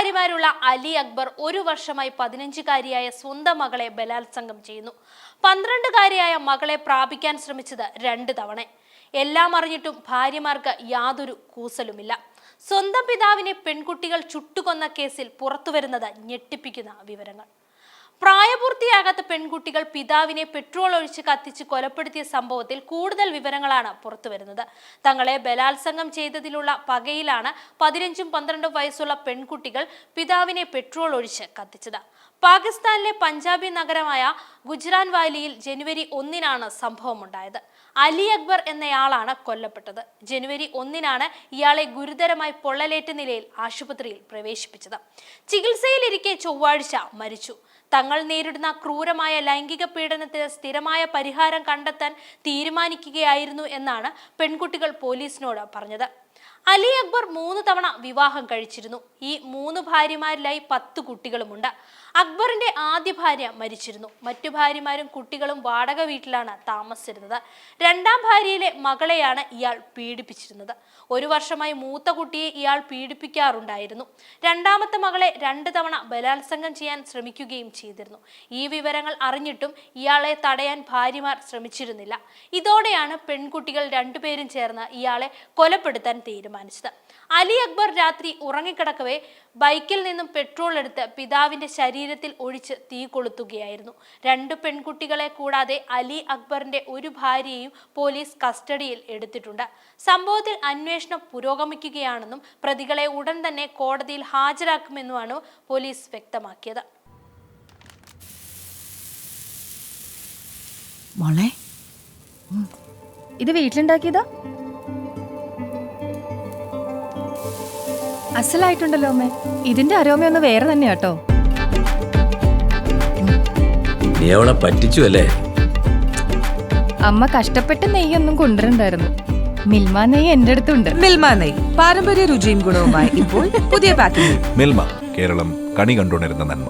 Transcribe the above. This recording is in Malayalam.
ഭാര്യമാരുള്ള അലി അക്ബർ ഒരു വർഷമായി 15-കാരിയായ സ്വന്തം മകളെ ബലാത്സംഗം ചെയ്യുന്നു. 12-കാരിയായ മകളെ പ്രാപിക്കാൻ ശ്രമിച്ചത് 2 തവണ. എല്ലാം അറിഞ്ഞിട്ടും ഭാര്യമാർക്ക് യാതൊരു കൂസലുമില്ല. സ്വന്തം പിതാവിനെ പെൺകുട്ടികൾ ചുട്ടുകൊന്ന കേസിൽ പുറത്തുവരുന്നത് ഞെട്ടിപ്പിക്കുന്ന വിവരങ്ങൾ. പ്രായപൂർത്തിയാകാത്ത പെൺകുട്ടികൾ പിതാവിനെ പെട്രോൾ ഒഴിച്ച് കത്തിച്ച് കൊലപ്പെടുത്തിയ സംഭവത്തിൽ കൂടുതൽ വിവരങ്ങളാണ് പുറത്തുവരുന്നത്. തങ്ങളെ ബലാത്സംഗം ചെയ്തതിലുള്ള പകയിലാണ് 15ഉം 12ഉം വയസ്സുള്ള പെൺകുട്ടികൾ പിതാവിനെ പെട്രോൾ ഒഴിച്ച് കത്തിച്ചത്. പാകിസ്ഥാനിലെ പഞ്ചാബി നഗരമായ ഗുജ്റാൻവാലിയിൽ ജനുവരി 1-നാണ് സംഭവമുണ്ടായത്. അലി അക്ബർ എന്നയാളാണ് കൊല്ലപ്പെട്ടത്. ജനുവരി 1-നാണ് ഇയാളെ ഗുരുതരമായി പൊള്ളലേറ്റ നിലയിൽ ആശുപത്രിയിൽ പ്രവേശിപ്പിച്ചത്. ചികിത്സയിലിരിക്കെ ചൊവ്വാഴ്ച മരിച്ചു. തങ്ങൾ നേരിടുന്ന ക്രൂരമായ ലൈംഗിക പീഡനത്തിന് സ്ഥിരമായ പരിഹാരം കണ്ടെത്താൻ തീരുമാനിക്കുകയായിരുന്നു എന്നാണ് പെൺകുട്ടികൾ പോലീസിനോട് പറഞ്ഞത്. അലി അക്ബർ 3 തവണ വിവാഹം കഴിച്ചിരുന്നു. ഈ 3 ഭാര്യമാരിലായി 10 കുട്ടികളുമുണ്ട്. അക്ബറിന്റെ ആദ്യ ഭാര്യ മരിച്ചിരുന്നു. മറ്റു ഭാര്യമാരും കുട്ടികളും വാടക വീട്ടിലാണ് താമസിച്ചിരുന്നത്. 2ാം ഭാര്യയിലെ മകളെയാണ് ഇയാൾ പീഡിപ്പിച്ചിരുന്നത്. 1 വർഷമായി മൂത്ത കുട്ടിയെ ഇയാൾ പീഡിപ്പിക്കാറുണ്ടായിരുന്നു. 2ാമത്തെ മകളെ 2 തവണ ബലാത്സംഗം ചെയ്യാൻ ശ്രമിക്കുകയും ചെയ്തിരുന്നു. ഈ വിവരങ്ങൾ അറിഞ്ഞിട്ടും ഇയാളെ തടയാൻ ഭാര്യമാർ ശ്രമിച്ചിരുന്നില്ല. ഇതോടെയാണ് പെൺകുട്ടികൾ 2 പേരും ചേർന്ന് ഇയാളെ കൊലപ്പെടുത്താൻ തീരുമാനിച്ചത്. അലി അക്ബർ രാത്രി ഉറങ്ങിക്കിടക്കവേ ബൈക്കിൽ നിന്നും പെട്രോൾ എടുത്ത് പിതാവിന്റെ ശരീരത്തിൽ ഒഴിച്ച് തീ കൊളുത്തുകയായിരുന്നു. 2 പെൺകുട്ടികളെ കൂടാതെ അലി അക്ബറിന്റെ 1 ഭാര്യയെയും പോലീസ് കസ്റ്റഡിയിൽ എടുത്തിട്ടുണ്ട്. സംഭവത്തിൽ അന്വേഷണം പുരോഗമിക്കുകയാണെന്നും പ്രതികളെ ഉടൻ തന്നെ കോടതിയിൽ ഹാജരാക്കുമെന്നുമാണ് പോലീസ് വ്യക്തമാക്കിയത്. ഇത് വീട്ടിലുണ്ടാക്കിയതാ? അസലായിട്ടുണ്ടല്ലോ അമ്മേ. ഇതിന്റെ അരോമയൊന്ന് വേറെ തന്നെയാട്ടോ. നീ അവളെ പറ്റിച്ചു അല്ലേ? അമ്മ കഷ്ടപ്പെട്ട് നെയ്യൊന്നും കൊണ്ടുവരണ്ടായിരുന്നു. മിൽമ നെയ്യ് എന്റെ അടുത്തുണ്ട്. മിൽമ നെയ്യ് പാരമ്പര്യ രുചിയും ഗുണവുമായി ഇപ്പോൾ പുതിയ പാക്കിംഗ്. മിൽമ, കേരളം കണി കണ്ടുണരുന്ന നന്മ.